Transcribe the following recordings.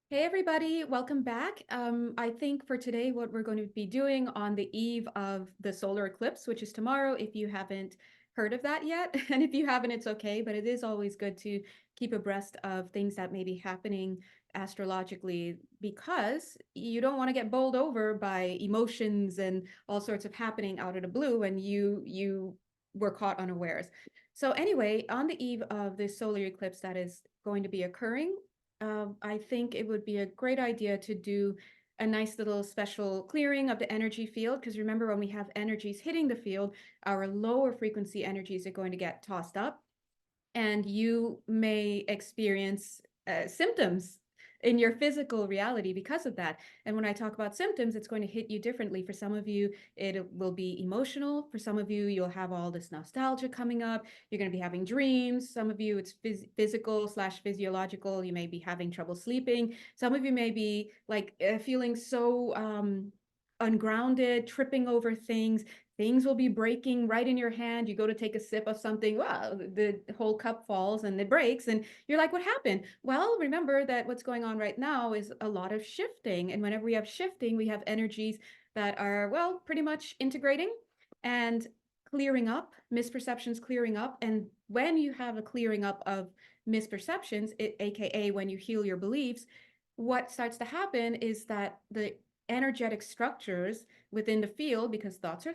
Hey everybody, welcome back. I think for today, what we're going to be doing on the eve of the solar eclipse, which is tomorrow, if you haven't heard of that yet, and if you haven't, it's okay, but it is always good to keep abreast of things that may be happening astrologically because you don't want to get bowled over by emotions and all sorts of happening out of the blue and you were caught unawares. So anyway, on the eve of this solar eclipse that is going to be occurring, I think it would be a great idea to do a nice little special clearing of the energy field. Because remember, when we have energies hitting the field, our lower frequency energies are going to get tossed up, and you may experience symptoms in your physical reality because of that. And when I talk about symptoms, it's going to hit you differently. For some of you, it will be emotional. For some of you, you'll have all this nostalgia coming up. You're going to be having dreams. Some of you, it's physical slash physiological. You may be having trouble sleeping. Some of you may be like feeling so ungrounded, tripping over things. Things will be breaking right in your hand. You go to take a sip of something, wow, the whole cup falls and it breaks. And you're like, what happened? Well, remember that what's going on right now is a lot of shifting. And whenever we have shifting, we have energies that are, well, pretty much integrating and clearing up, misperceptions clearing up. And when you have a clearing up of misperceptions, AKA when you heal your beliefs, what starts to happen is that the energetic structures within the field, because thoughts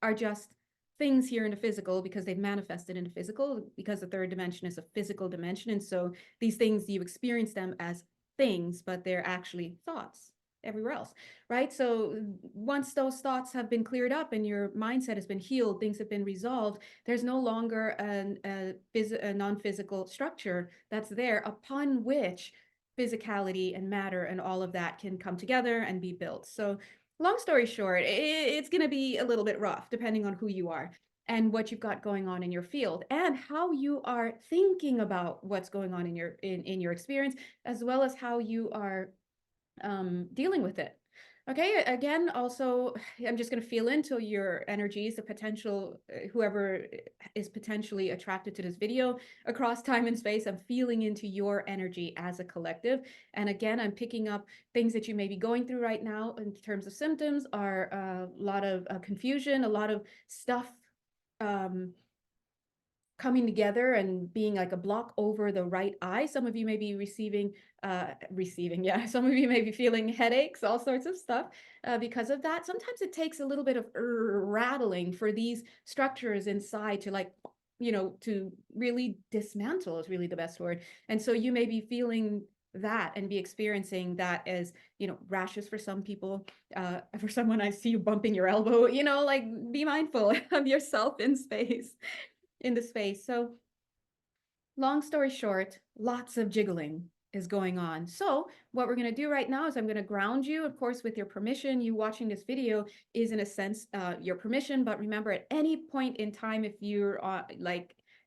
are just things here in the physical because they've manifested in the physical, because the third dimension is a physical dimension. And so these things, you experience them as things, but they're actually thoughts everywhere else, right? So once those thoughts have been cleared up and your mindset has been healed, things have been resolved, there's no longer a non-physical structure that's there upon which physicality and matter and all of that can come together and be built. So long story short, it's going to be a little bit rough depending on who you are and what you've got going on in your field and how you are thinking about what's going on in your experience, as well as how you are dealing with it. Okay, again, also, I'm just going to feel into your energies, the potential, whoever is potentially attracted to this video across time and space. I'm feeling into your energy as a collective. And again, I'm picking up things that you may be going through right now in terms of symptoms are a lot of confusion, a lot of stuff um, coming together and being like a block over the right eye. Some of you may be yeah. Some of you may be feeling headaches, all sorts of stuff because of that. Sometimes it takes a little bit of rattling for these structures inside to like, to really dismantle is really the best word. And so you may be feeling that and be experiencing that as, rashes for some people. For someone, I see you bumping your elbow, like be mindful of yourself in the space. So long story short, lots of jiggling is going on. So what we're going to do right now is I'm going to ground you, of course, with your permission. You watching this video is in a sense your permission, but remember at any point in time, if you're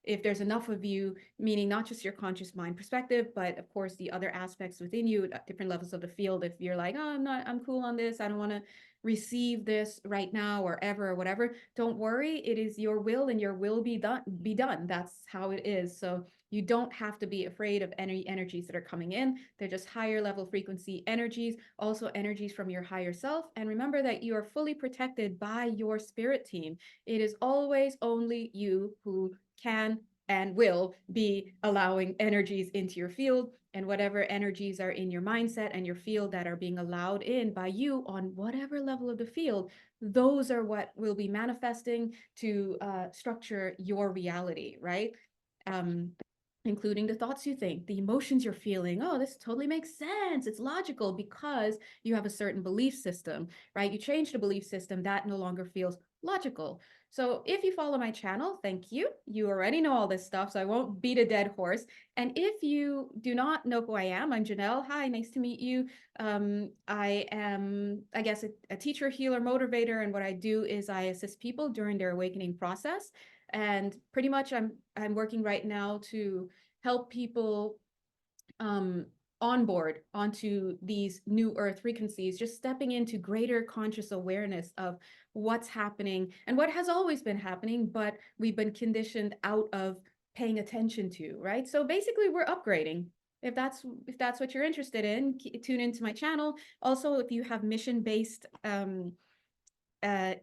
if there's enough of you, meaning not just your conscious mind perspective, but of course the other aspects within you at different levels of the field. If you're like, oh, I'm cool on this, I don't want to receive this right now or ever or whatever, don't worry. It is your will and your will be done. That's how it is. So you don't have to be afraid of any energies that are coming in. They're just higher level frequency energies, also energies from your higher self. And remember that you are fully protected by your spirit team. It is always only you who can and will be allowing energies into your field, and whatever energies are in your mindset and your field that are being allowed in by you on whatever level of the field, those are what will be manifesting to structure your reality, right? Um, Including the thoughts you think, the emotions you're feeling. Oh, this totally makes sense. It's logical because you have a certain belief system, right? You change the belief system, that no longer feels logical. So if you follow my channel, thank you. You already know all this stuff, so I won't beat a dead horse. And if you do not know who I am, I'm Janelle. Hi, nice to meet you. I am, I guess, a teacher, healer, motivator, and what I do is I assist people during their awakening process. And pretty much I'm working right now to help people onboard onto these new earth frequencies, just stepping into greater conscious awareness of what's happening and what has always been happening, but we've been conditioned out of paying attention to, right? So basically we're upgrading. if that's what you're interested in, tune into my channel. Also, if you have mission-based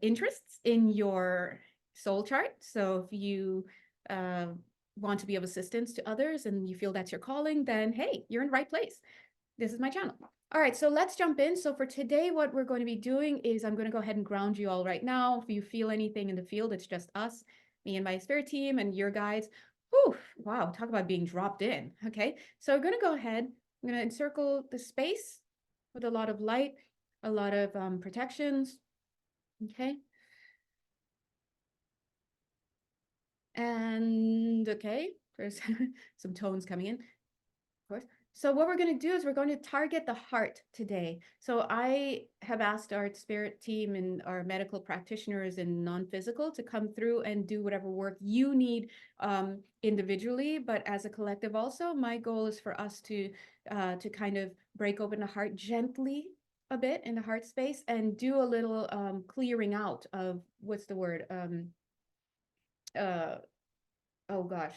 interests in your soul chart, so if you want to be of assistance to others and you feel that's your calling, then hey, you're in the right place. This is my channel. All right, so let's jump in. So for today, what we're going to be doing is I'm going to go ahead and ground you all right now. If you feel anything in the field, it's just us, me and my spirit team and your guides. Whew, wow, talk about being dropped in. Okay, so I'm going to go ahead. I'm going to encircle the space with a lot of light, a lot of protections. Okay. And okay, there's some tones coming in, of course. So what we're going to do is we're going to target the heart today. So I have asked our spirit team and our medical practitioners and non-physical to come through and do whatever work you need individually, but as a collective also. My goal is for us to kind of break open the heart gently a bit in the heart space and do a little clearing out of, what's the word? Uh, oh gosh,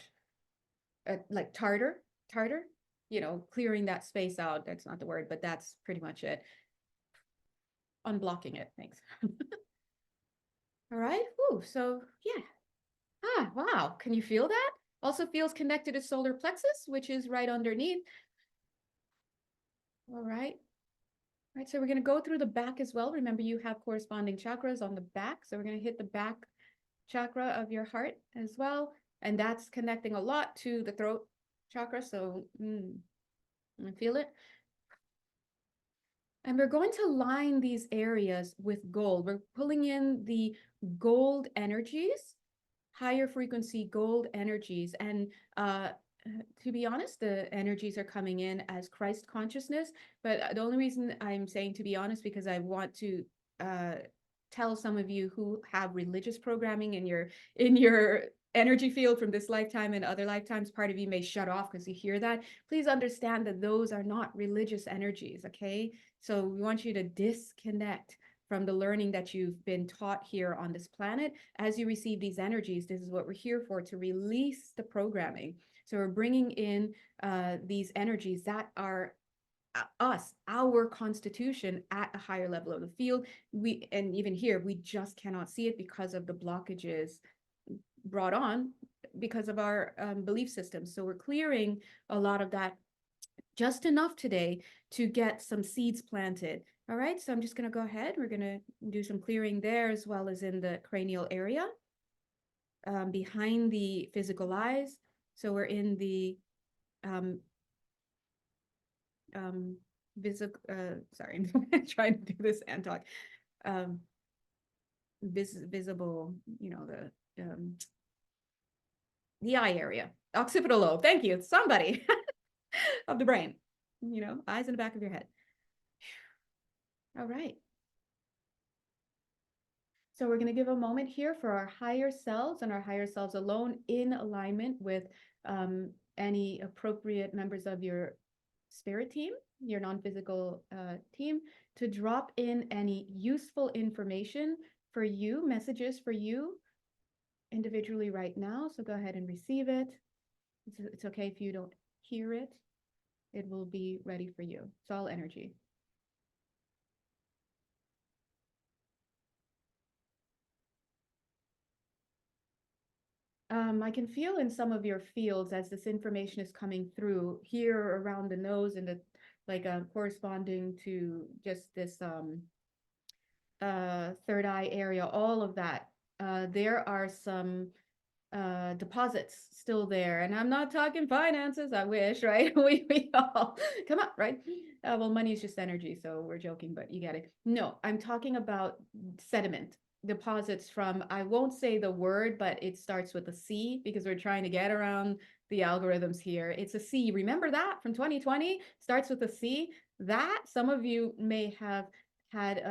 like tartar, clearing that space out. That's not the word, but that's pretty much it. Unblocking it. Thanks. All right. Ooh, so yeah. Wow. Can you feel that? Also feels connected to solar plexus, which is right underneath. All right. All right. So we're going to go through the back as well. Remember, you have corresponding chakras on the back. So we're going to hit the back chakra of your heart as well. And that's connecting a lot to the throat chakra. So I feel it. And we're going to line these areas with gold. We're pulling in the gold energies, higher frequency gold energies. And to be honest, the energies are coming in as Christ consciousness. But the only reason I'm saying to be honest, because I want to tell some of you who have religious programming in your energy field from this lifetime and other lifetimes, part of you may shut off because you hear that. Please understand that those are not religious energies, okay? So we want you to disconnect from the learning that you've been taught here on this planet. As you receive these energies, this is what we're here for, to release the programming. So we're bringing in these energies that are us, our constitution at a higher level of the field. And even here, we just cannot see it because of the blockages brought on because of our belief systems. So we're clearing a lot of that, just enough today to get some seeds planted. All right, so I'm just going to go ahead. We're going to do some clearing there as well as in the cranial area behind the physical eyes. So we're in the sorry, I'm trying to do this and talk. Visible, the eye area, occipital lobe. Thank you, somebody of the brain. Eyes in the back of your head. All right. So we're going to give a moment here for our higher selves and our higher selves alone in alignment with any appropriate members of your spirit team, your non-physical team, to drop in any useful information for you, messages for you individually right now. So go ahead and receive it. It's okay if you don't hear it. It will be ready for you. It's all energy. I can feel in some of your fields as this information is coming through here around the nose and the corresponding to just this third eye area, all of that. There are some deposits still there, and I'm not talking finances. I wish, right? we all come up, right? Well, money is just energy, so we're joking, but you get it. No, I'm talking about sediment deposits from, I won't say the word, but it starts with a C because we're trying to get around the algorithms here. It's a C. Remember that from 2020? Starts with a C. That some of you may have had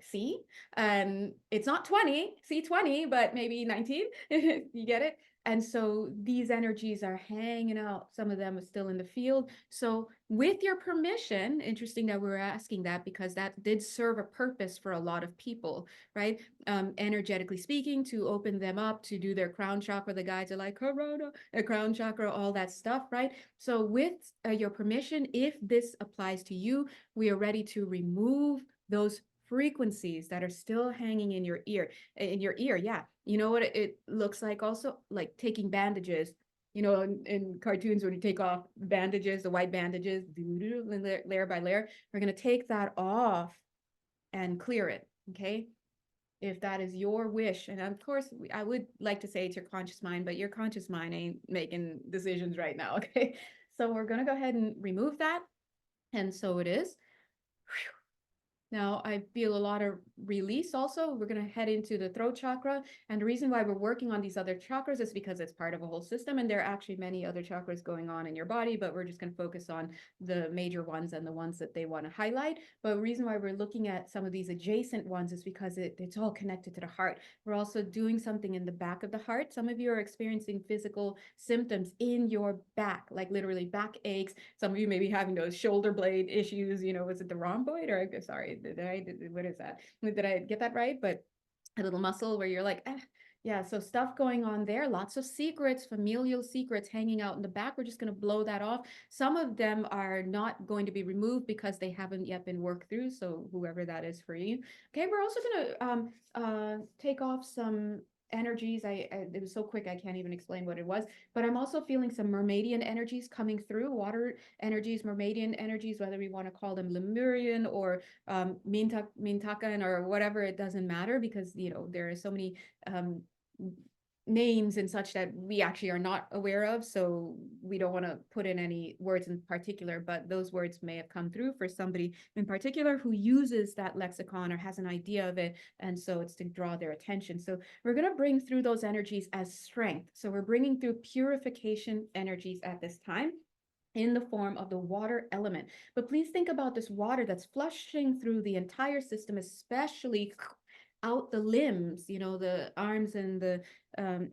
C, and it's not 20, C20, but maybe 19. You get it? And so these energies are hanging out. Some of them are still in the field. So with your permission, interesting that we were asking that, because that did serve a purpose for a lot of people, right? Energetically speaking, to open them up, to do their crown chakra. The guides are like, corona, a crown chakra, all that stuff, right? So with your permission, if this applies to you, we are ready to remove those frequencies that are still hanging in your ear. Yeah, you know what it looks like, also like taking bandages, you know, in cartoons when you take off bandages, the white bandages, layer by layer. We're going to take that off and clear it. Okay, if that is your wish. And of course, I would like to say it's your conscious mind, but your conscious mind ain't making decisions right now. Okay, so we're going to go ahead and remove that. And so it is. Now I feel a lot of release also. We're going to head into the throat chakra. And the reason why we're working on these other chakras is because it's part of a whole system. And there are actually many other chakras going on in your body, but we're just going to focus on the major ones and the ones that they want to highlight. But the reason why we're looking at some of these adjacent ones is because it's all connected to the heart. We're also doing something in the back of the heart. Some of you are experiencing physical symptoms in your back, like literally back aches. Some of you may be having those shoulder blade issues. You know, was it the rhomboid, or sorry, what is that? Did I get that right? But a little muscle where you're like, yeah, so stuff going on there, lots of secrets, familial secrets hanging out in the back. We're just going to blow that off. Some of them are not going to be removed because they haven't yet been worked through. So whoever that is for you. Okay, we're also going to take off some energies. It was so quick I can't even explain what it was, but I'm also feeling some Mermaidian energies coming through, water energies, Mermaidian energies, whether we want to call them Lemurian or Mintakan or whatever. It doesn't matter, because you know there are so many names and such that we actually are not aware of, so we don't want to put in any words in particular, but those words may have come through for somebody in particular who uses that lexicon or has an idea of it, and so it's to draw their attention. So we're going to bring through those energies as strength. So we're bringing through purification energies at this time in the form of the water element. But please think about this water that's flushing through the entire system, especially out the limbs, you know, the arms and the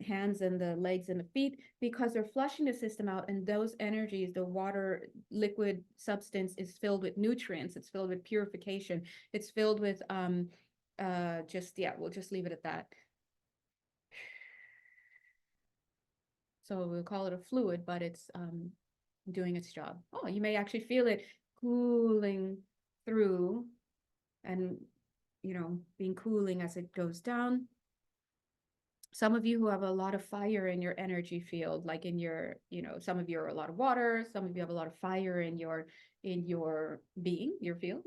hands and the legs and the feet, because they're flushing the system out. And those energies, the water liquid substance, is filled with nutrients. It's filled with purification. It's filled with we'll just leave it at that. So we'll call it a fluid, but it's doing its job. Oh, you may actually feel it cooling through and, you know, being cooling as it goes down. Some of you who have a lot of fire in your energy field, like in your, you know, some of you are a lot of water, some of you have a lot of fire in your being, your field.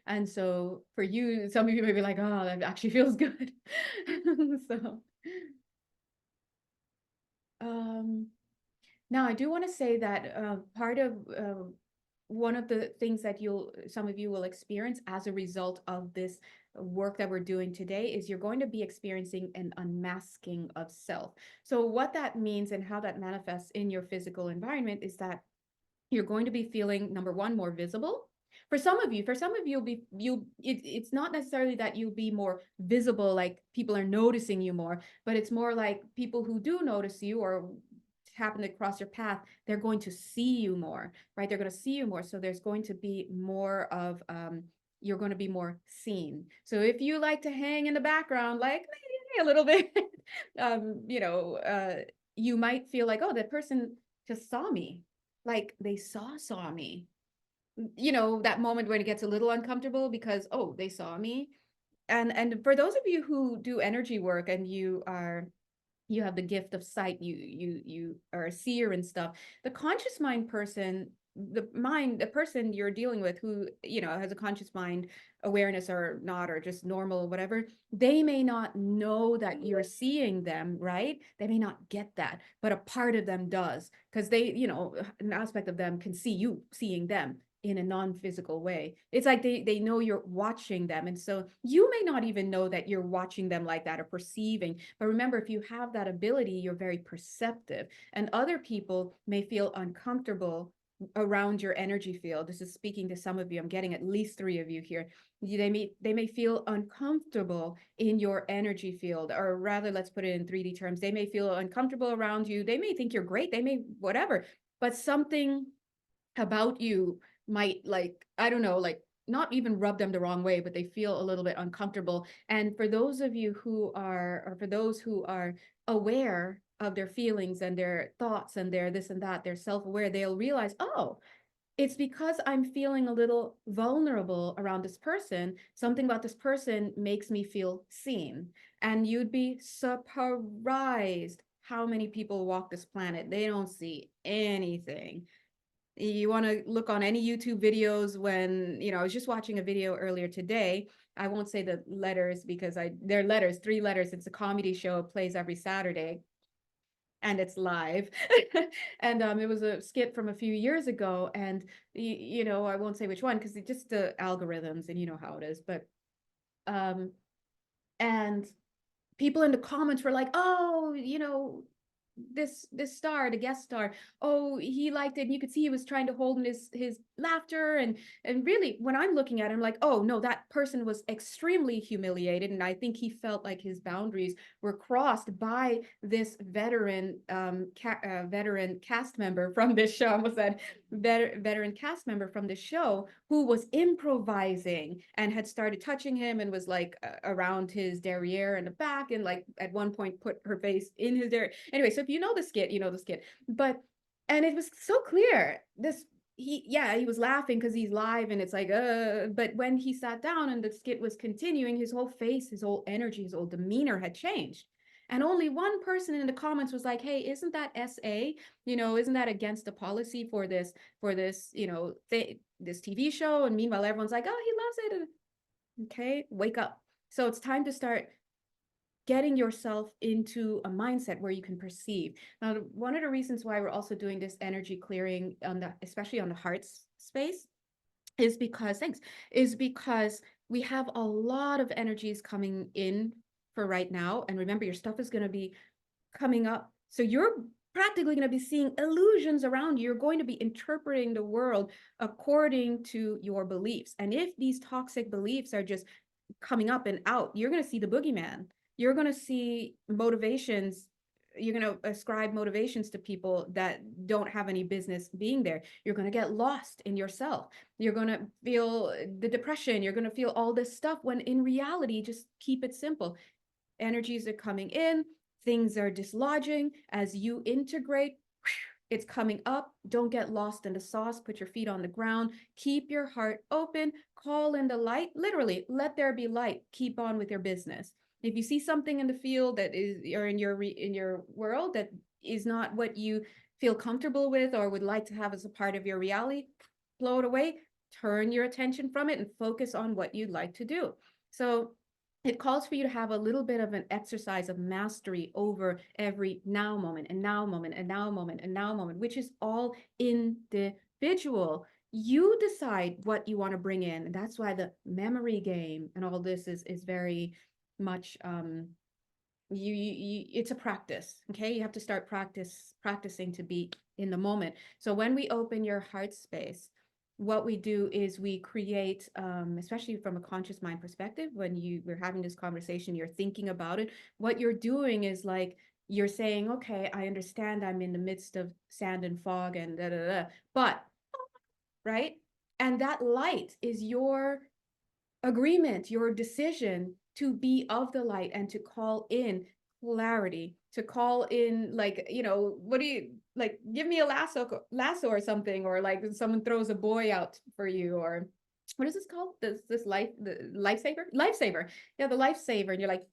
And so for you, some of you may be like, oh, that actually feels good. So now I do want to say that part of one of the things that some of you will experience as a result of this work that we're doing today is you're going to be experiencing an unmasking of self. So what that means and how that manifests in your physical environment is that you're going to be feeling, number one, more visible. For some of you, it's not necessarily that you'll be more visible, like people are noticing you more, but it's more like people who do notice you or happen to cross your path, they're going to see you more, right? They're going to see you more. So there's going to be more of, you're going to be more seen. So if you like to hang in the background, like a little bit, you might feel like, oh, that person just saw me. Like they saw me. You know, that moment when it gets a little uncomfortable because, oh, they saw me. And for those of you who do energy work and you have the gift of sight, you are a seer and stuff, the conscious mind person, the person you're dealing with who, you know, has a conscious mind awareness or not, or just normal or whatever, they may not know that you're seeing them, right? They may not get that, but a part of them does, because they, you know, an aspect of them can see you seeing them in a non-physical way. It's like they know you're watching them. And so you may not even know that you're watching them like that or perceiving. But remember, if you have that ability, you're very perceptive. And other people may feel uncomfortable around your energy field. This is speaking to some of you. I'm getting at least 3 of you here. They may feel uncomfortable in your energy field, or rather, let's put it in 3D terms. They may feel uncomfortable around you. They may think you're great. They may whatever, but something about you might, like, I don't know, like, not even rub them the wrong way, but they feel a little bit uncomfortable. And for those of you who are, or for those who are aware of their feelings and their thoughts and their this and that, they're self-aware, they'll realize, oh, it's because I'm feeling a little vulnerable around this person. Something about this person makes me feel seen. And you'd be surprised how many people walk this planet. They don't see anything. You want to look on any YouTube videos when, I was just watching a video earlier today. I won't say the letters because they're letters, 3 letters. It's a comedy show. It plays every Saturday and it's live. And it was a skit from a few years ago. And, I won't say which one because it's just the algorithms and you know how it is. But, and people in the comments were like, oh, this star, the guest star, oh, he liked it, and you could see he was trying to hold in his laughter, and really, when I'm looking at him, like, oh no, that person was extremely humiliated, and I think he felt like his boundaries were crossed by this veteran cast member from this show. I almost said veteran cast member from the show, who was improvising and had started touching him and was like around his derriere in the back, and like at one point put her face in his derriere. Anyway, so if you know the skit, you know the skit. But and it was so clear. He was laughing because he's live and it's like, but when he sat down and the skit was continuing, his whole face, his whole energy, his whole demeanor had changed. And only one person in the comments was like, hey, isn't that SA? Isn't that against the policy for this, this TV show? And meanwhile, everyone's like, oh, he loves it. Okay, wake up. So it's time to start getting yourself into a mindset where you can perceive. Now, one of the reasons why we're also doing this energy clearing especially on the heart space, is because we have a lot of energies coming in for right now. And remember, your stuff is going to be coming up. So you're practically going to be seeing illusions around you. You're going to be interpreting the world according to your beliefs. And if these toxic beliefs are just coming up and out, you're going to see the boogeyman. You're going to see motivations. You're going to ascribe motivations to people that don't have any business being there. You're going to get lost in yourself. You're going to feel the depression. You're going to feel all this stuff, when in reality, just keep it simple. Energies are coming in, things are dislodging. As you integrate, it's coming up. Don't get lost in the sauce. Put your feet on the ground. Keep your heart open. Call in the light. Literally, let there be light. Keep on with your business. If you see something in the field that is, or in your world, that is not what you feel comfortable with or would like to have as a part of your reality, blow it away. Turn your attention from it and focus on what you'd like to do. So it calls for you to have a little bit of an exercise of mastery over every now moment and now moment and now moment and now moment, which is all individual. You decide what you want to bring in. And that's why the memory game and all this is very much it's a practice. Okay, you have to start practicing to be in the moment. So when we open your heart space, what we do is we create, especially from a conscious mind perspective, when we're having this conversation, you're thinking about it, what you're doing is like, you're saying, okay, I understand I'm in the midst of sand and fog and da da da, but right, and that light is your agreement, your decision to be of the light and to call in clarity, to call in, like, what do you like, give me a lasso or something, or like someone throws a buoy out for you, or what is this called, the lifesaver, yeah, the lifesaver, and you're like,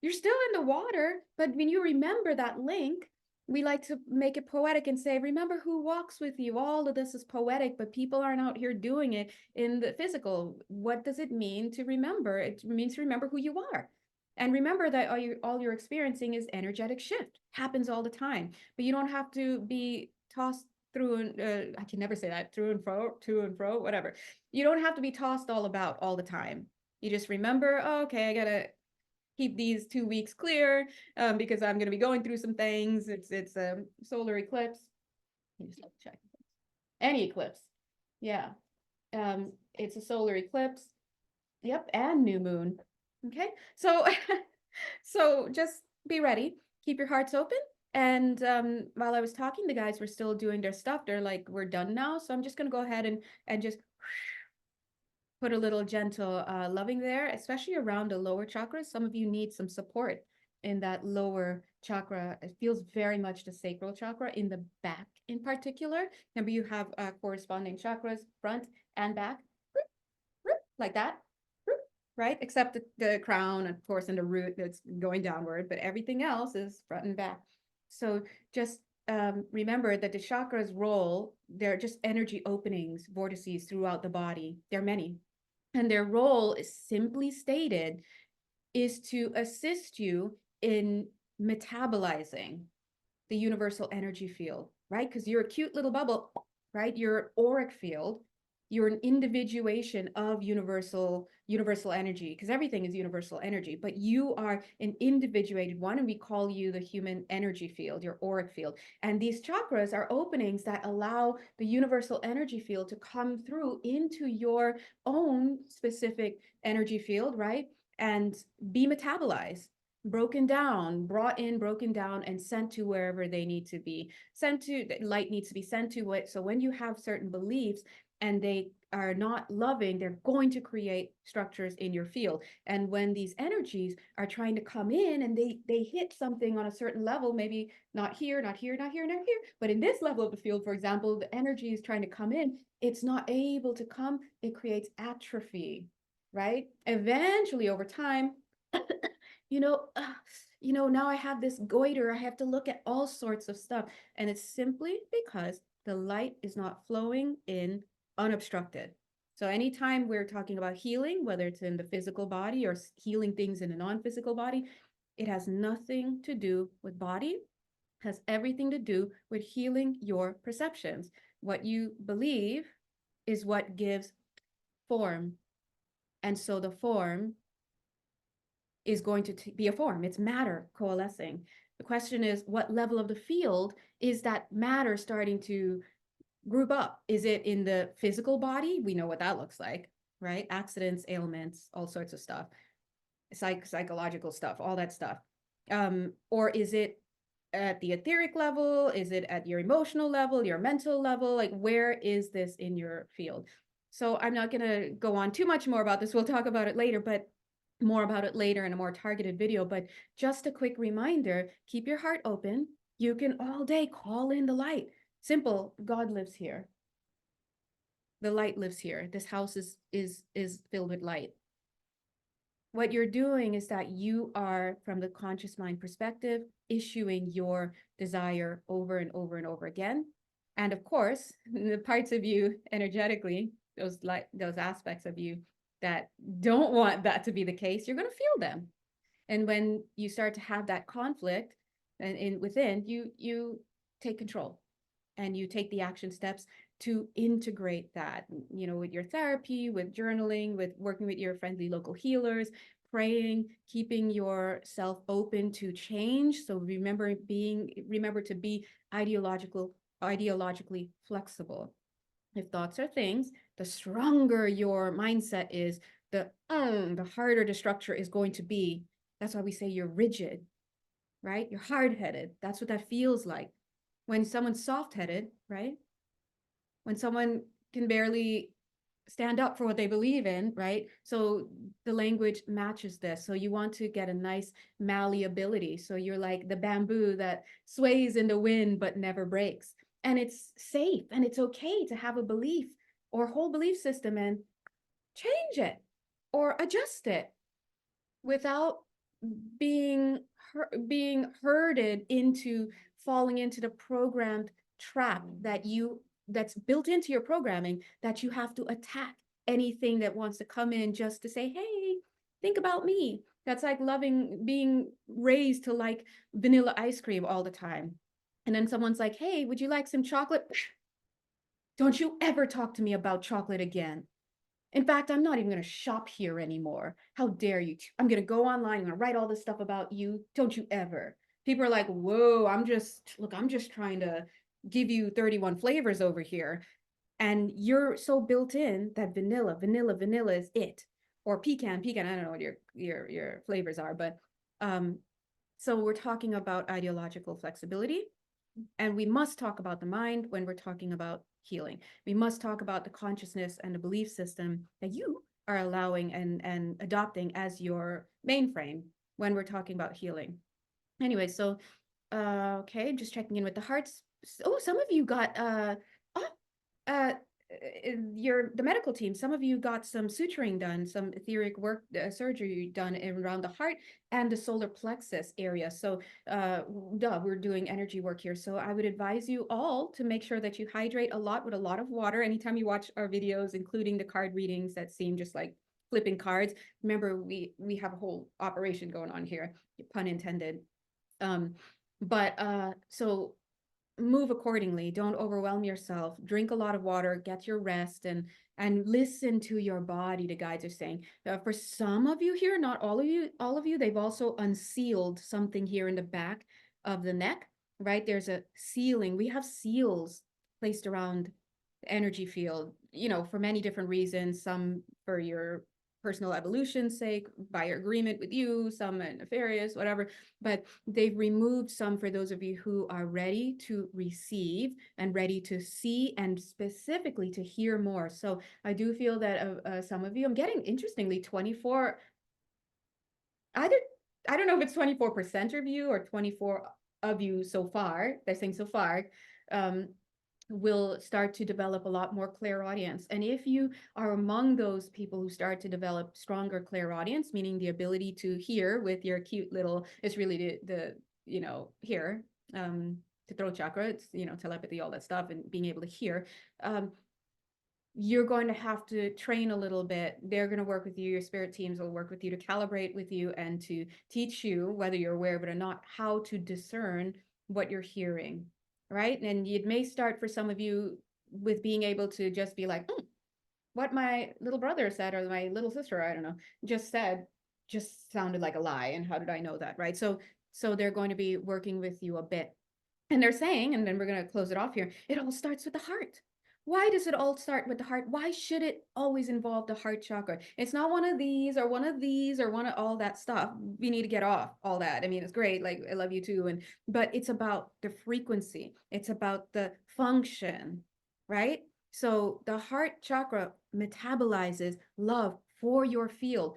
you're still in the water, but when you remember that link, we like to make it poetic and say, remember who walks with you. All of this is poetic, but people aren't out here doing it in the physical. What does it mean to remember? It means to remember who you are. And remember that all you're experiencing is energetic shift. Happens all the time. But you don't have to be tossed through and I can never say that, through and fro, to and fro, whatever. You don't have to be tossed all about all the time. You just remember, oh, okay, I gotta keep these 2 weeks clear because I'm going to be going through some things. It's a solar eclipse. You just check. Any eclipse. Yeah. It's a solar eclipse. Yep, and new moon. Okay. So so just be ready. Keep your hearts open. And while I was talking, the guys were still doing their stuff. They're like, we're done now. So I'm just gonna go ahead and just put a little gentle loving there, especially around the lower chakras. Some of you need some support in that lower chakra. It feels very much the sacral chakra in the back in particular. Remember, you have corresponding chakras, front and back, like that, right? Except the crown, of course, and the root that's going downward, but everything else is front and back. So just remember that the chakras role, they're just energy openings, vortices throughout the body. There are many. And their role is simply stated is to assist you in metabolizing the universal energy field, right? Because you're a cute little bubble, right? You're an auric field. You're an individuation of universal energy, because everything is universal energy, but you are an individuated one, and we call you the human energy field, your auric field. And these chakras are openings that allow the universal energy field to come through into your own specific energy field, right? And be metabolized, broken down, brought in, broken down, and sent to wherever they need to be sent to. Light needs to be sent to it. So when you have certain beliefs and they are not loving, they're going to create structures in your field. And when these energies are trying to come in and they hit something on a certain level, maybe not here, not here, not here, not here, but in this level of the field, for example, the energy is trying to come in, it's not able to come, it creates atrophy, right? Eventually, over time, you know, now I have this goiter. I have to look at all sorts of stuff. And it's simply because the light is not flowing in unobstructed. So anytime we're talking about healing, whether it's in the physical body or healing things in a non-physical body, it has nothing to do with body, has everything to do with healing your perceptions. What you believe is what gives form. And so the form is going to be a form. It's matter coalescing. The question is, what level of the field is that matter starting to group up? Is it in the physical body? We know what that looks like, right? Accidents, ailments, all sorts of stuff, psychological stuff, all that stuff. Or is it at the etheric level? Is it at your emotional level, your mental level? Like, where is this in your field? So I'm not going to go on too much more about this. We'll talk about it later, but more about it later in a more targeted video. But just a quick reminder, keep your heart open. You can all day call in the light. Simple. God lives here. The light lives here. This house is filled with light. What you're doing is that you are, from the conscious mind perspective, issuing your desire over and over and over again. And of course, the parts of you energetically, those aspects of you that don't want that to be the case, you're going to feel them. And when you start to have that conflict and within, you take control and you take the action steps to integrate that, with your therapy, with journaling, with working with your friendly local healers, praying, keeping yourself open to change. So remember to be ideologically flexible. If thoughts are things, the stronger your mindset is, the harder the structure is going to be. That's why we say you're rigid, right? You're hard-headed. That's what that feels like. When someone's soft-headed, right? When someone can barely stand up for what they believe in, right? So the language matches this. So you want to get a nice malleability. So you're like the bamboo that sways in the wind but never breaks. And it's safe and it's okay to have a belief or whole belief system and change it or adjust it without being herded into falling into the programmed trap that's built into your programming, that you have to attack anything that wants to come in just to say, hey, think about me. That's like being raised to like vanilla ice cream all the time. And then someone's like, hey, would you like some chocolate? Don't you ever talk to me about chocolate again. In fact, I'm not even going to shop here anymore. How dare you? I'm going to go online. I'm going to write all this stuff about you. Don't you ever. People are like, whoa, I'm just trying to give you 31 flavors over here. And you're so built in that vanilla is it. Or pecan, I don't know what your flavors are, but so we're talking about ideological flexibility. And we must talk about the mind when we're talking about healing. We must talk about the consciousness and the belief system that you are allowing and adopting as your mainframe when we're talking about healing. Anyway, so okay, just checking in with the hearts. Oh, some of you got oh, uh the medical team, some of you got some suturing done, some etheric work, surgery done around the heart and the solar plexus area. So we're doing energy work here, so I would advise you all to make sure that you hydrate a lot with a lot of water anytime you watch our videos, including the card readings that seem just like flipping cards. Remember, we have a whole operation going on here, pun intended. But so move accordingly. Don't overwhelm yourself. Drink a lot of water, get your rest, and listen to your body, the guides are saying. For some of you here, not all of you, they've also unsealed something here in the back of the neck, right? There's a sealing. We have seals placed around the energy field, for many different reasons, some for your personal evolution's sake, by agreement with you, some nefarious, whatever. But they've removed some for those of you who are ready to receive and ready to see and specifically to hear more. So I do feel that some of you, I'm getting, interestingly, 24, either, I don't know if it's 24% of you or 24 of you so far, they're saying so far, will start to develop a lot more clairaudience. And if you are among those people who start to develop stronger clairaudience, meaning the ability to hear with your cute little, it's really the here, the throat chakra, it's, telepathy, all that stuff, and being able to hear, you're going to have to train a little bit. They're going to work with you. Your spirit teams will work with you to calibrate with you and to teach you, whether you're aware of it or not, how to discern what you're hearing, right? And it may start for some of you with being able to just be like, what my little brother said or my little sister, I don't know, just said, just sounded like a lie. And how did I know that, right? So they're going to be working with you a bit. And they're saying, and then we're going to close it off here, it all starts with the heart. Why does it all start with the heart? Why should it always involve the heart chakra? It's not one of these or one of these or one of all that stuff. We need to get off all that. I mean, it's great. Like, I love you too. But it's about the frequency. It's about the function, right? So the heart chakra metabolizes love for your field.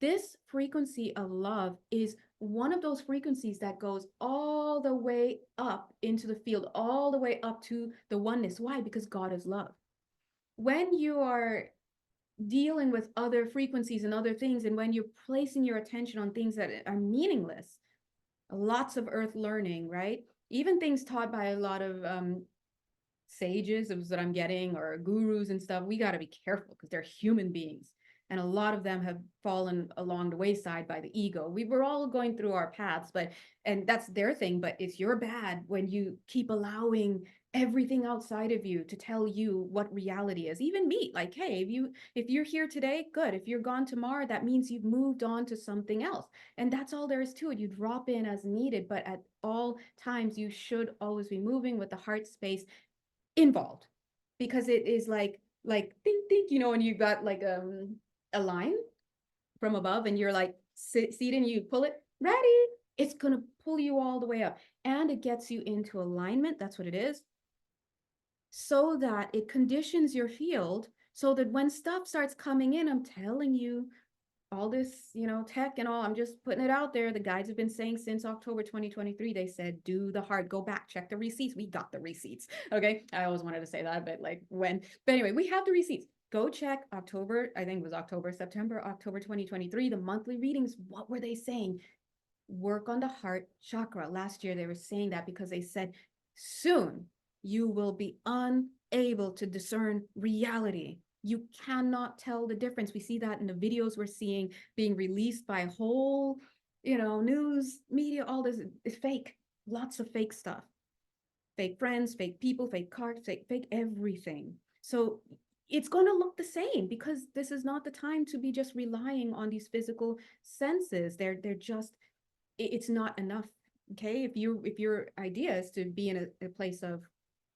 This frequency of love is one of those frequencies that goes all the way up into the field, all the way up to the oneness. Why? Because God is love. When you are dealing with other frequencies and other things, and when you're placing your attention on things that are meaningless, lots of earth learning, right? Even things taught by a lot of sages, is what I'm getting, or gurus and stuff, we got to be careful because they're human beings. And a lot of them have fallen along the wayside by the ego. We were all going through our paths, and that's their thing, but it's your bad when you keep allowing everything outside of you to tell you what reality is. Even me, like, hey, if you're here today, good. If you're gone tomorrow, that means you've moved on to something else. And that's all there is to it. You drop in as needed, but at all times you should always be moving with the heart space involved, because it is like think, when you got like a line from above and you're like seated and you pull it, ready, it's gonna pull you all the way up, and it gets you into alignment. That's what it is, so that it conditions your field so that when stuff starts coming in, I'm telling you, all this, tech and all, I'm just putting it out there. The guides have been saying since October 2023, they said, do the hard, go back, check the receipts. We got the receipts. Okay. I always wanted to say that, but but anyway, we have the receipts. Go check October, I think it was October 2023, the monthly readings. What were they saying? Work on the heart chakra. Last year, they were saying that because they said, soon you will be unable to discern reality. You cannot tell the difference. We see that in the videos we're seeing being released by whole, news, media, all this is fake. Lots of fake stuff. Fake friends, fake people, fake cards, fake everything. So it's going to look the same because this is not the time to be just relying on these physical senses. They're just, it's not enough. Okay. If your idea is to be in a place of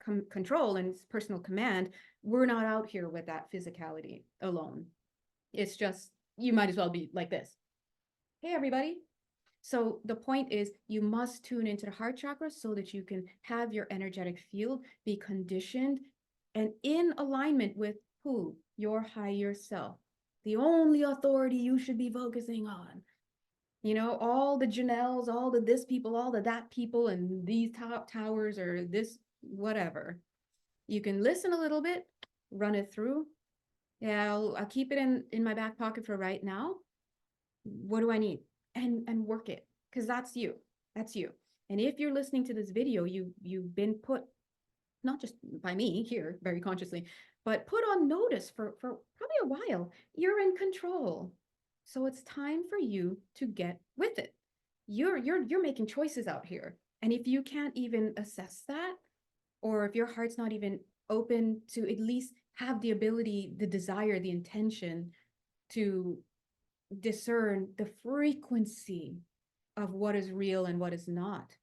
control and it's personal command, we're not out here with that physicality alone. It's just, you might as well be like this. Hey, everybody. So the point is, you must tune into the heart chakra so that you can have your energetic field be conditioned and in alignment with who? Your higher self. The only authority you should be focusing on. You know, all the Janelles, all the this people, all the that people, and these top towers or this whatever. You can listen a little bit, run it through. Yeah, I'll keep it in my back pocket for right now. What do I need? And work it, because that's you. That's you. And if you're listening to this video, you've been put, not just by me here very consciously, but put on notice for probably a while. You're in control. So it's time for you to get with it. You're making choices out here. And if you can't even assess that, or if your heart's not even open to at least have the ability, the desire, the intention to discern the frequency of what is real and what is not,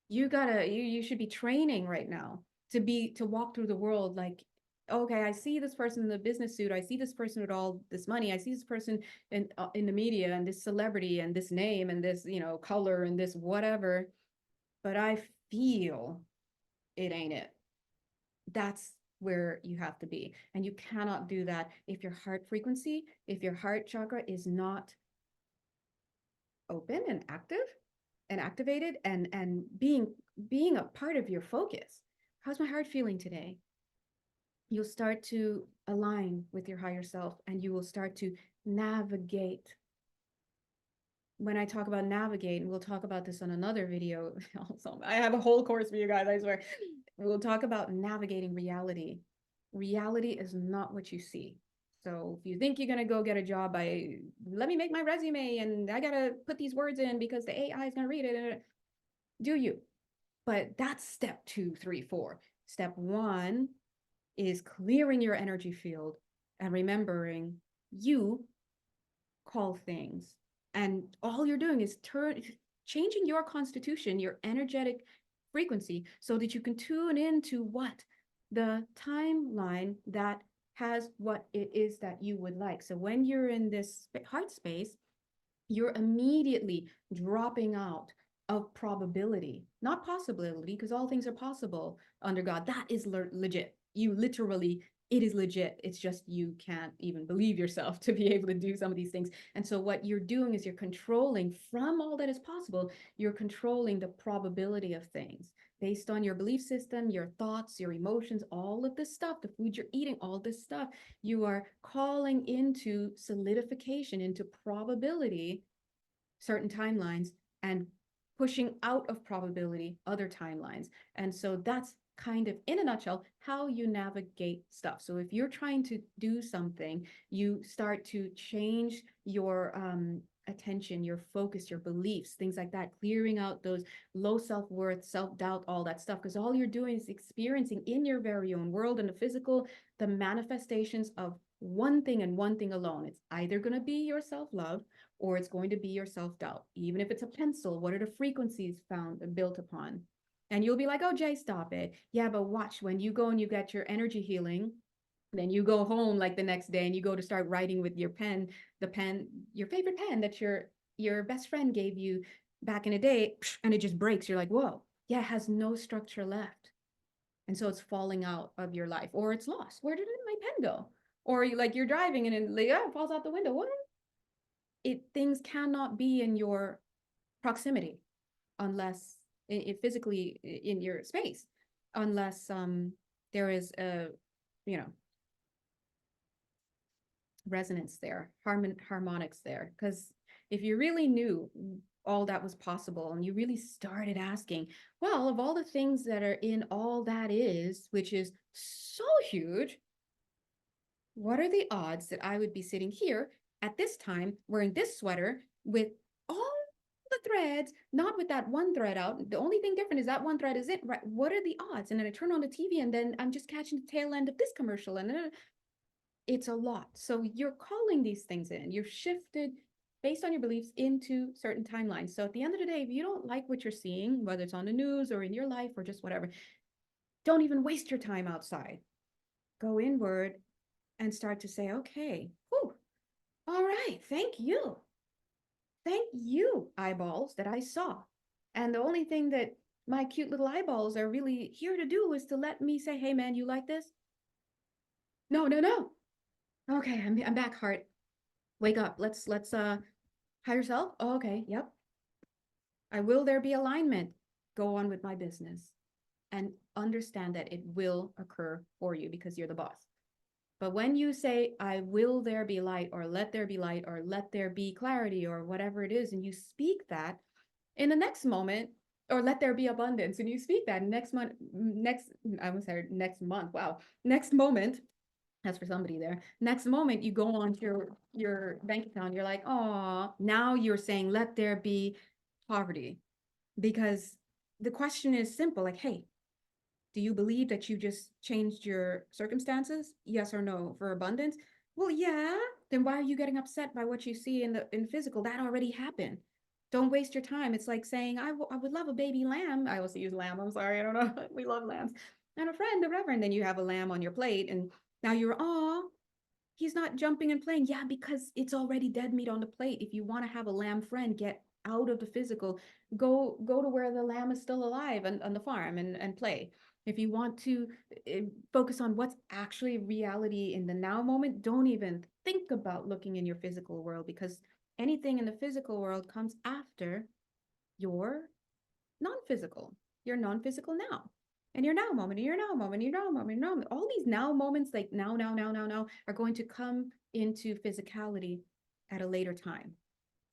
you should be training right now to walk through the world like, okay, I see this person in the business suit, I see this person with all this money, I see this person in the media and this celebrity and this name and this, you know, color and this whatever, but I feel it ain't it. That's where you have to be. And you cannot do that if your heart frequency, if your heart chakra is not open and active and activated and being a part of your focus. How's my heart feeling today? You'll start to align with your higher self and you will start to navigate. When I talk about navigate, and we'll talk about this on another video also. I have a whole course for you guys, I swear. We'll talk about navigating reality. Reality is not what you see. So if you think you're going to go get a job by, let me make my resume and I got to put these words in because the AI is going to read it, do you? But that's step 2, 3, 4. Step 1 is clearing your energy field and remembering you call things. And all you're doing is changing your constitution, your energetic frequency, so that you can tune into what? The timeline that has what it is that you would like. So when you're in this heart space, you're immediately dropping out of probability, not possibility, because all things are possible under God. That is legit. You literally, it is legit. It's just you can't even believe yourself to be able to do some of these things. And so what you're doing is you're controlling from all that is possible, you're controlling the probability of things based on your belief system, your thoughts, your emotions, all of this stuff, the food you're eating, all this stuff. You are calling into solidification, into probability, certain timelines, and pushing out of probability other timelines. And so that's kind of, in a nutshell, how you navigate stuff. So if you're trying to do something, you start to change your attention, your focus, your beliefs, things like that, clearing out those low self-worth, self-doubt, all that stuff, because all you're doing is experiencing in your very own world and the physical, the manifestations of one thing and one thing alone. It's either going to be your self-love or it's going to be your self-doubt. Even if it's a pencil, what are the frequencies found built upon? And you'll be like, oh, Jay, stop it. Yeah, but watch, when you go and you get your energy healing, then you go home like the next day and you go to start writing with your pen, the pen, your favorite pen that your best friend gave you back in a day, and it just breaks. You're like, whoa, yeah, it has no structure left. And so it's falling out of your life, or it's lost. Where did my pen go? Or you're driving and it falls out the window. What? Things cannot be in your proximity unless physically in your space, unless there is a, you know, resonance there, harmonics there. Because if you really knew all that was possible and you really started asking, well, of all the things that are in all that is, which is so huge, what are the odds that I would be sitting here at this time wearing this sweater with all the threads, not with that one thread out? The only thing different is that one thread is it, right? What are the odds? And then I turn on the TV and then I'm just catching the tail end of this commercial, and it's a lot. So you're calling these things in. You're shifted based on your beliefs into certain timelines. So at the end of the day, if you don't like what you're seeing, whether it's on the news or in your life or just whatever, Don't even waste your time outside. Go inward and start to say, okay, whew, all right, thank you. Thank you, eyeballs that I saw. And the only thing that my cute little eyeballs are really here to do is to let me say, hey man, you like this? No, no, no. Okay, I'm back, heart. Wake up. Let's higher self. Oh, okay, yep. I will there be alignment. Go on with my business. And understand that it will occur for you because you're the boss. But when you say, I will there be light, or let there be light, or let there be clarity, or whatever it is, and you speak that in the next moment, or let there be abundance, and you speak that next month, I almost said next month, wow, next moment, that's for somebody there. Next moment, you go on to your bank account, you're like, oh, now you're saying, let there be poverty. Because the question is simple, like, hey, do you believe that you just changed your circumstances? Yes or no for abundance? Well, yeah. Then why are you getting upset by what you see in physical? That already happened. Don't waste your time. It's like saying, I would love a baby lamb. I also use lamb. I'm sorry. I don't know. We love lambs. And a friend, the reverend, then you have a lamb on your plate. And now you're, oh, he's not jumping and playing. Yeah, because it's already dead meat on the plate. If you want to have a lamb friend, get out of the physical. Go to where the lamb is still alive and on the farm and play. If you want to focus on what's actually reality in the now moment, don't even think about looking in your physical world, because anything in the physical world comes after your non-physical, your non-physical now. And your now moment, and your now moment, and your now moment, and your now moment. All these now moments, like now, are going to come into physicality at a later time.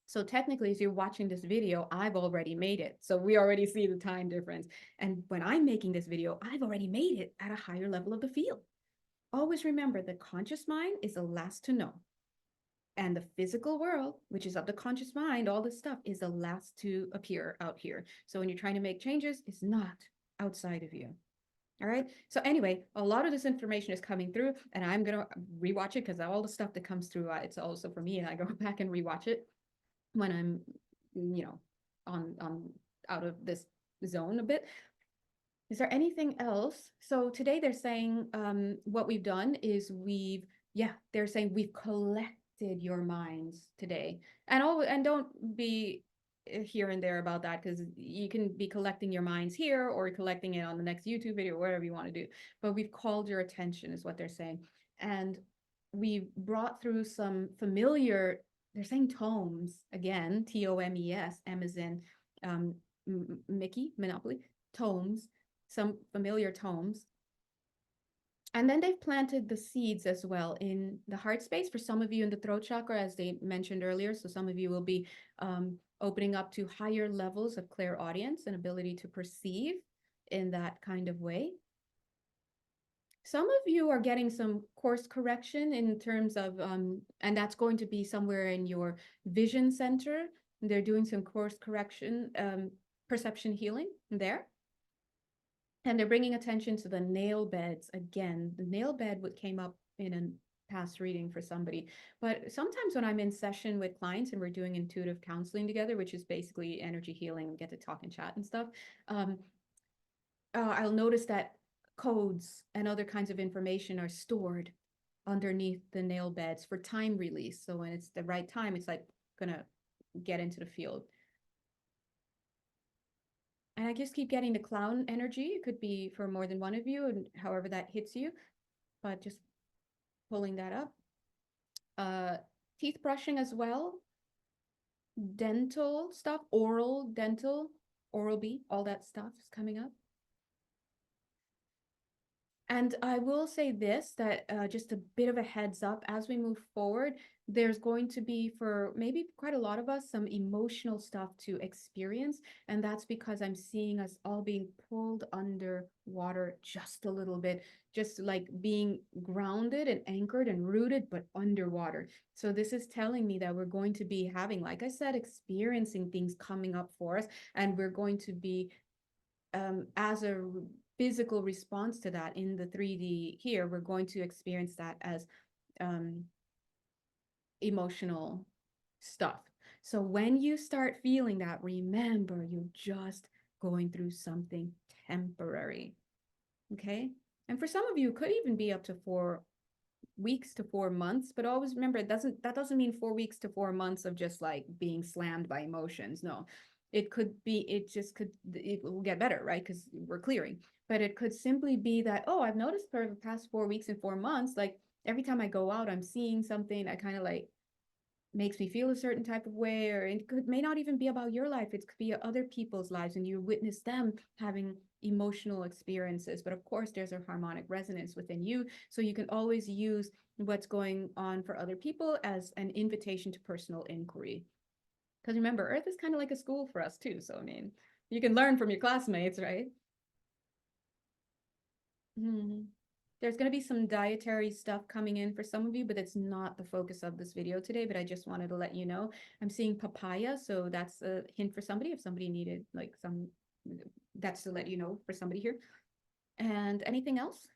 So technically, as you're watching this video, I've already made it. So we already see the time difference. And when I'm making this video, I've already made it at a higher level of the field. Always remember, the conscious mind is the last to know. And the physical world, which is of the conscious mind, all this stuff is the last to appear out here. So when you're trying to make changes, it's not outside of you. All right. So anyway, a lot of this information is coming through, and I'm gonna rewatch it because all the stuff that comes through, it's also for me, and I go back and rewatch it when I'm, on out of this zone a bit. Is there anything else? So today they're saying what we've done is they're saying we've collected your minds today. And don't be here and there about that, because you can be collecting your minds here or collecting it on the next YouTube video, whatever you want to do. But we've called your attention is what they're saying. And we brought through some familiar, they're saying tomes again, TOMES, M as in Mickey, Monopoly, tomes, some familiar tomes. And then they've planted the seeds as well in the heart space for some of you in the throat chakra, as they mentioned earlier. So some of you will be opening up to higher levels of clairaudience and ability to perceive in that kind of way. Some of you are getting some course correction in terms of, and that's going to be somewhere in your vision center. They're doing some course correction, perception healing there. And they're bringing attention to the nail beds again. The nail bed what came up in a past reading for somebody. But sometimes when I'm in session with clients and we're doing intuitive counseling together, which is basically energy healing, we get to talk and chat and stuff, I'll notice that codes and other kinds of information are stored underneath the nail beds for time release. So when it's the right time, it's like gonna get into the field. And I just keep getting the clown energy. It could be for more than one of you, and however that hits you, but just pulling that up. Teeth brushing as well. Dental stuff, oral, dental, Oral-B, all that stuff is coming up. And I will say this, that just a bit of a heads up, as we move forward, there's going to be, for maybe quite a lot of us, some emotional stuff to experience. And that's because I'm seeing us all being pulled under water just a little bit, just like being grounded and anchored and rooted, but underwater. So this is telling me that we're going to be having, like I said, experiencing things coming up for us. And we're going to be, as a physical response to that in the 3D here, we're going to experience that as emotional stuff. So when you start feeling that, remember, you're just going through something temporary. Okay. And for some of you, it could even be up to 4 weeks to 4 months, but always remember that doesn't mean 4 weeks to 4 months of just like being slammed by emotions. No, it will get better, right? Because we're clearing. But it could simply be that, oh, I've noticed for the past 4 weeks and 4 months, like every time I go out, I'm seeing something that kind of like makes me feel a certain type of way, or may not even be about your life. It could be other people's lives, and you witness them having emotional experiences. But of course, there's a harmonic resonance within you, so you can always use what's going on for other people as an invitation to personal inquiry. Because remember, Earth is kind of like a school for us too. So I mean, you can learn from your classmates, right? Mm-hmm. There's going to be some dietary stuff coming in for some of you, but it's not the focus of this video today. But I just wanted to let you know. I'm seeing papaya, so that's a hint for somebody. If somebody needed like some, that's to let you know for somebody here. And anything else?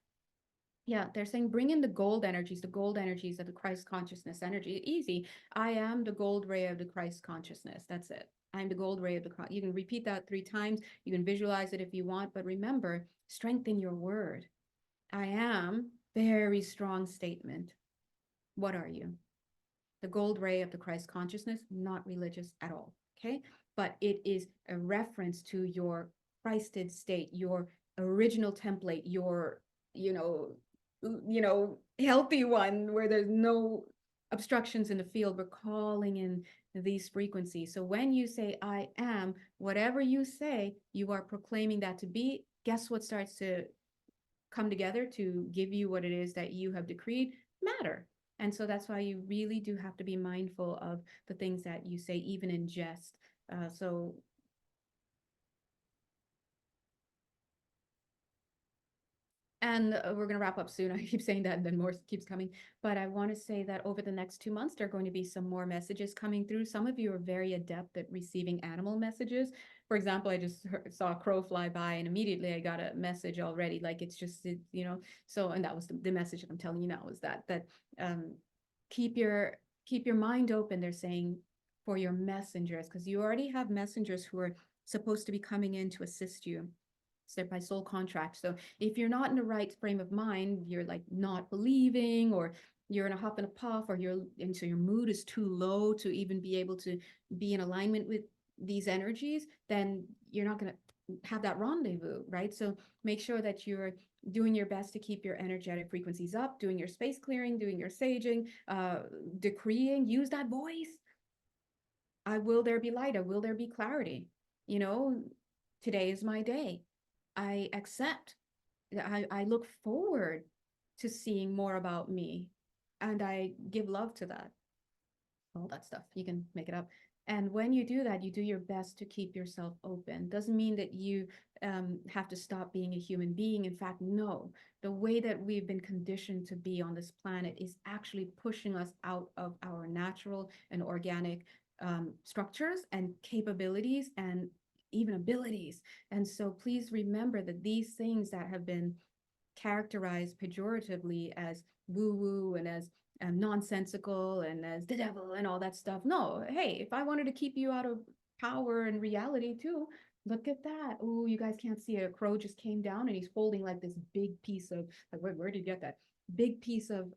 Yeah, they're saying bring in the gold energies of the Christ consciousness energy. Easy. I am the gold ray of the Christ consciousness. That's it. I'm the gold ray of the Christ. You can repeat that 3 times. You can visualize it if you want, but remember, strengthen your word. I am, very strong statement. What are you? The gold ray of the Christ consciousness, not religious at all. Okay. But it is a reference to your Christed state, your original template, your, you know, healthy one where there's no obstructions in the field. We're calling in these frequencies. So when you say I am, whatever you say, you are proclaiming that to be. Guess what starts to come together to give you what it is that you have decreed? Matter. And so that's why you really do have to be mindful of the things that you say, even in jest. So And we're going to wrap up soon. I keep saying that, and then more keeps coming. But I want to say that over the next 2 months, there are going to be some more messages coming through. Some of you are very adept at receiving animal messages. For example, I just saw a crow fly by, and immediately I got a message already. Like it's just, so, and that was the message that I'm telling you now is that um, keep your mind open. They're saying for your messengers, because you already have messengers who are supposed to be coming in to assist you. So by soul contract. So if you're not in the right frame of mind, you're like not believing, or you're in a huff and a puff, or and so your mood is too low to even be able to be in alignment with these energies, then you're not going to have that rendezvous, right? So make sure that you're doing your best to keep your energetic frequencies up, doing your space clearing, doing your saging, decreeing, use that voice. I will there be light, I will there be clarity. You know, today is my day. I accept. I look forward to seeing more about me, and I give love to that. All that stuff. You can make it up. And when you do that, you do your best to keep yourself open. Doesn't mean that you have to stop being a human being. In fact, no. The way that we've been conditioned to be on this planet is actually pushing us out of our natural and organic structures and capabilities and even abilities. And so please remember that these things that have been characterized pejoratively as woo woo and as nonsensical and as the devil and all that stuff. No, hey, if I wanted to keep you out of power and reality too, look at that. Oh, you guys can't see it. A crow just came down and he's holding like this big piece of, like, where did you get that? Big piece of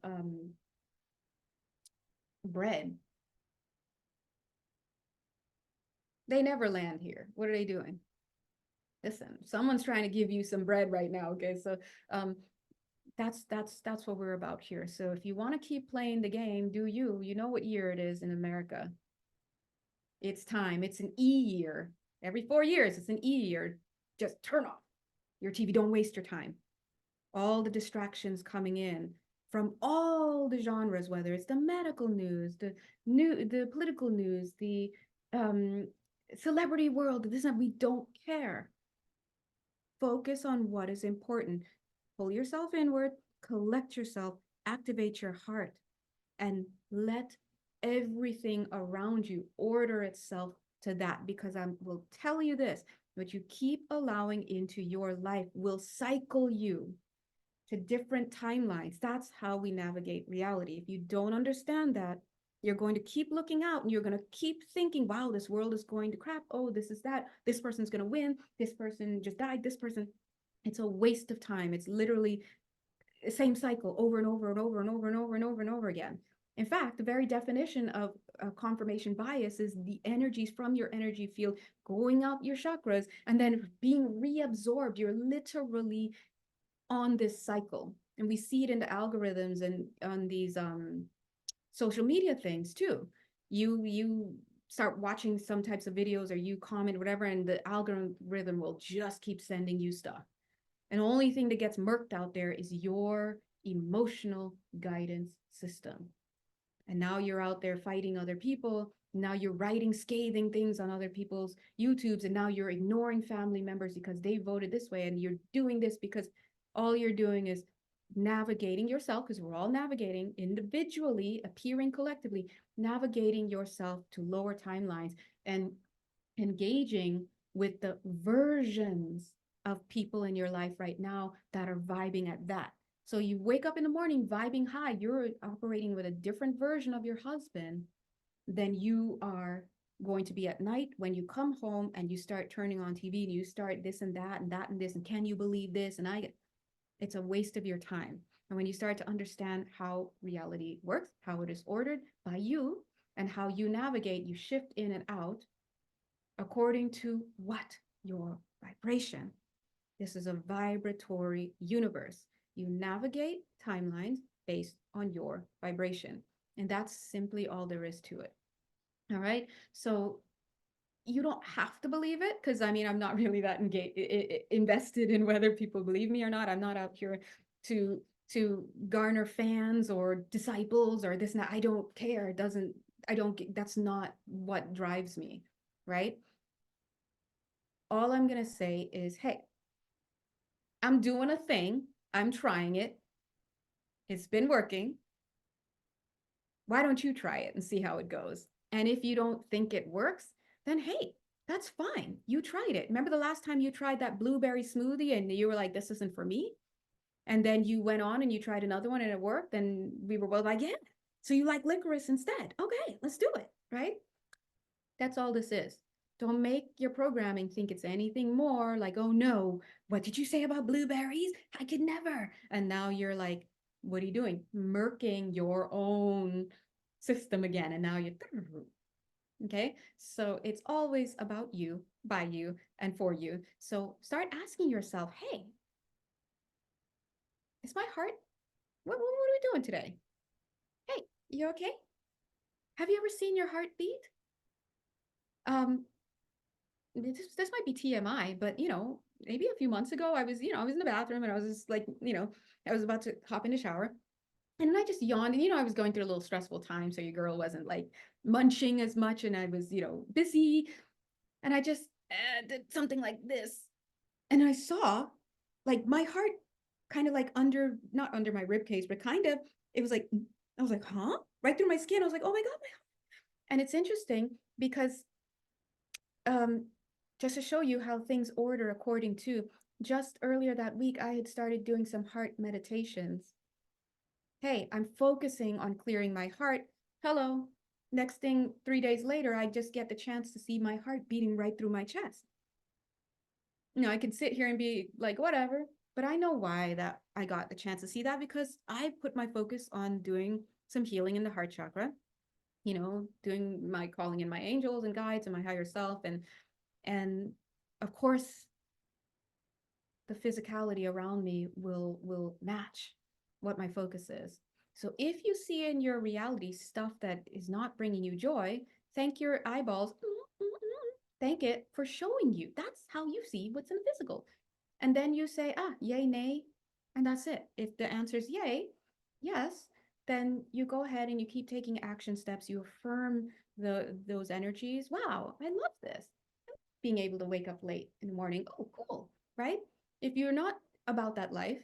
bread. They never land here. What are they doing? Listen, someone's trying to give you some bread right now. Okay, so um, that's what we're about here. So if you want to keep playing the game, do you? You know what year it is in America. It's time. It's an E year. Every 4 years, it's an E year. Just turn off your TV. Don't waste your time. All the distractions coming in from all the genres, whether it's the medical news, the political news, the um, celebrity world. We don't care. Focus on what is important. Pull yourself inward, collect yourself, activate your heart, and let everything around you order itself to that. Because I will tell you this, what you keep allowing into your life will cycle you to different timelines. That's how we navigate reality. If you don't understand that, you're going to keep looking out and you're going to keep thinking, wow, this world is going to crap. Oh, this is that. This person's going to win. This person just died. This person. It's a waste of time. It's literally the same cycle over and over and over and over and over and over and over again. In fact, the very definition of confirmation bias is the energies from your energy field going out your chakras and then being reabsorbed. You're literally on this cycle. And we see it in the algorithms and on these social media things too. You start watching some types of videos or you comment whatever, and the algorithm will just keep sending you stuff. And the only thing that gets murked out there is your emotional guidance system. And now you're out there fighting other people. Now you're writing scathing things on other people's YouTubes. And now you're ignoring family members because they voted this way. And you're doing this because all you're doing is navigating yourself, because we're all navigating individually, appearing collectively, navigating yourself to lower timelines and engaging with the versions of people in your life right now that are vibing at that. So you wake up in the morning vibing high, you're operating with a different version of your husband than you are going to be at night when you come home and you start turning on TV and you start this and that and that and this and can you believe this, and it's a waste of your time. And when you start to understand how reality works, how it is ordered by you, and how you navigate, you shift in and out according to what? Your vibration. This is a vibratory universe. You navigate timelines based on your vibration. And that's simply all there is to it. All right. So you don't have to believe it, because I mean, I'm not really that invested in whether people believe me or not. I'm not out here to garner fans or disciples or this and that. I don't care. It doesn't, I don't, that's not what drives me. Right. All I'm going to say is, hey, I'm doing a thing. I'm trying it. It's been working. Why don't you try it and see how it goes? And if you don't think it works, then hey, that's fine. You tried it. Remember the last time you tried that blueberry smoothie and you were like, this isn't for me? And then you went on and you tried another one and it worked. And we were both like, yeah. So you like licorice instead. Okay, let's do it. Right? That's all this is. Don't make your programming think it's anything more like, oh no, what did you say about blueberries? I could never. And now you're like, what are you doing? Murking your own system again. And now you're, okay? So it's always about you, by you, and for you. So start asking yourself, hey, is my heart, what are we doing today? Hey, you okay? Have you ever seen your heart beat? Um, this might be TMI, but maybe a few months ago, I was in the bathroom and I was just like, I was about to hop in the shower. And I just yawned. And, I was going through a little stressful time. So your girl wasn't like munching as much. And I was, busy. And I just did something like this. And I saw like my heart kind of like not under my rib cage, but kind of, it was like, I was like, huh? Right through my skin. I was like, oh my God. And it's interesting because um, just to show you how things order according to, just earlier that week, I had started doing some heart meditations. Hey, I'm focusing on clearing my heart. Hello. Next thing, 3 days later, I just get the chance to see my heart beating right through my chest. I could sit here and be like, whatever, but I know why that I got the chance to see that, because I put my focus on doing some healing in the heart chakra, doing my calling in my angels and guides and my higher self. And of course, the physicality around me will match what my focus is. So if you see in your reality stuff that is not bringing you joy, thank your eyeballs. Thank it for showing you. That's how you see what's in the physical. And then you say, yay, nay, and that's it. If the answer is yay, yes, then you go ahead and you keep taking action steps. You affirm those energies. Wow, I love this. Being able to wake up late in the morning. Oh, cool, right? If you're not about that life,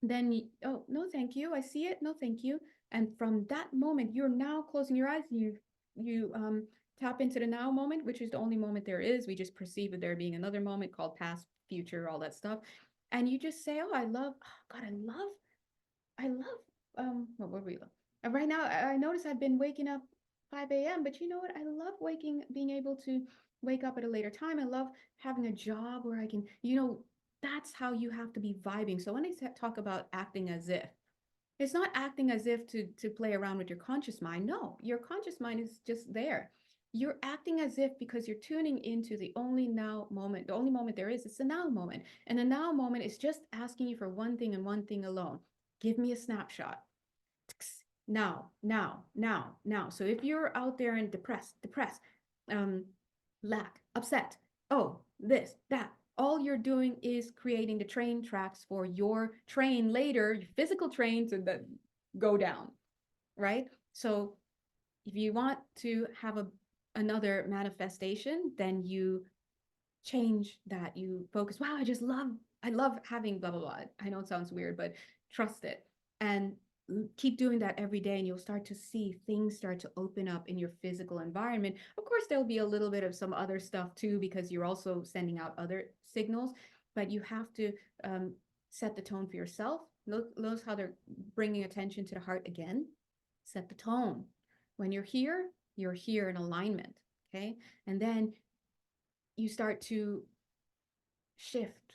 then oh, no, thank you. I see it. No, thank you. And from that moment, you're now closing your eyes. You tap into the now moment, which is the only moment there is. We just perceive it there being another moment called past, future, all that stuff. And you just say, oh, God, what were we? Right now, I notice I've been waking up 5 a.m., but you know what? I love being able to wake up at a later time. I love having a job where I can, That's how you have to be vibing. So when I talk about acting as if, it's not acting as if to play around with your conscious mind. No, your conscious mind is just there. You're acting as if because you're tuning into the only now moment. The only moment there is, it's the now moment. And the now moment is just asking you for one thing and one thing alone. Give me a snapshot. Now, now, now, now. So if you're out there and depressed, um, lack, upset, oh, this, that, all you're doing is creating the train tracks for your train later, your physical train to go down, right? So if you want to have another manifestation, then you change that. You focus, wow, I love having blah, blah, blah. I know it sounds weird, but trust it. And keep doing that every day, and you'll start to see things start to open up in your physical environment. Of course, there'll be a little bit of some other stuff too, because you're also sending out other signals, but you have to set the tone for yourself. Notice how they're bringing attention to the heart again. Set the tone. When you're here in alignment, okay? And then you start to shift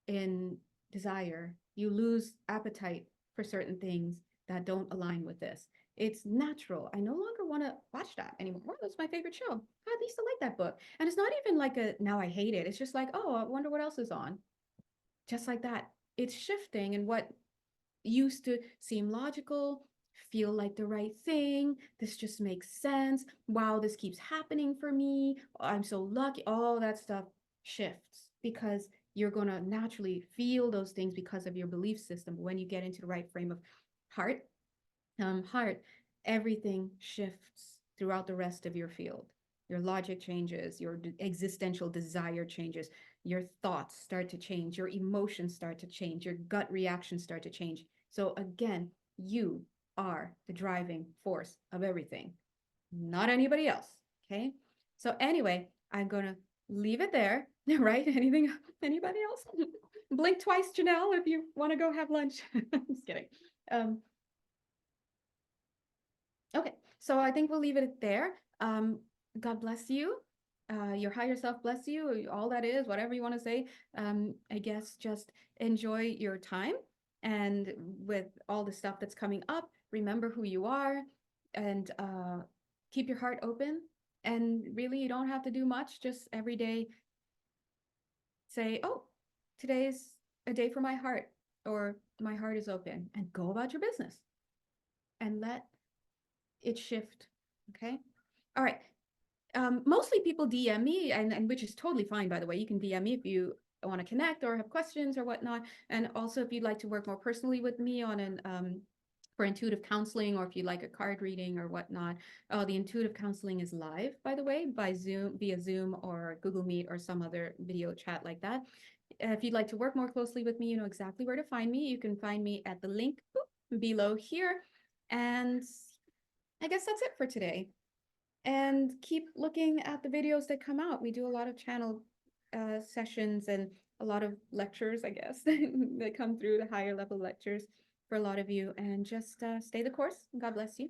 in desire. You lose appetite for certain things that don't align with this. It's natural. I no longer want to watch that anymore. Oh, that's my favorite show. I used to like that book. And it's not even like a now I hate it. It's just like, oh, I wonder what else is on. Just like that. It's shifting, and what used to seem logical, feel like the right thing. This just makes sense. Wow, this keeps happening for me. I'm so lucky. All that stuff shifts because you're going to naturally feel those things because of your belief system. When you get into the right frame of heart, everything shifts throughout the rest of your field. Your logic changes, your existential desire changes, your thoughts start to change, your emotions start to change, your gut reactions start to change. So again, you are the driving force of everything, not anybody else. Okay. So anyway, I'm going to leave it there, right? Anybody else? Blink twice, Janelle, if you want to go have lunch. Just kidding. Okay, so I think we'll leave it there. God bless you. Your higher self bless you, all that is, whatever you want to say. I guess just enjoy your time. And with all the stuff that's coming up, remember who you are, and keep your heart open. And really, you don't have to do much. Just every day say, oh, today's a day for my heart, or my heart is open, and go about your business and let it shift. Okay. All right. Mostly people DM me, and which is totally fine, by the way. You can DM me if you want to connect or have questions or whatnot. And also, if you'd like to work more personally with me on an for intuitive counseling, or if you like a card reading or whatnot, the intuitive counseling is live, by the way, by Zoom, via Zoom or Google Meet or some other video chat like that. If you'd like to work more closely with me, you know exactly where to find me. You can find me at the link below here. And I guess that's it for today. And keep looking at the videos that come out. We do a lot of channel sessions and a lot of lectures, I guess, that come through, the higher level lectures for a lot of you. And just stay the course. God bless you.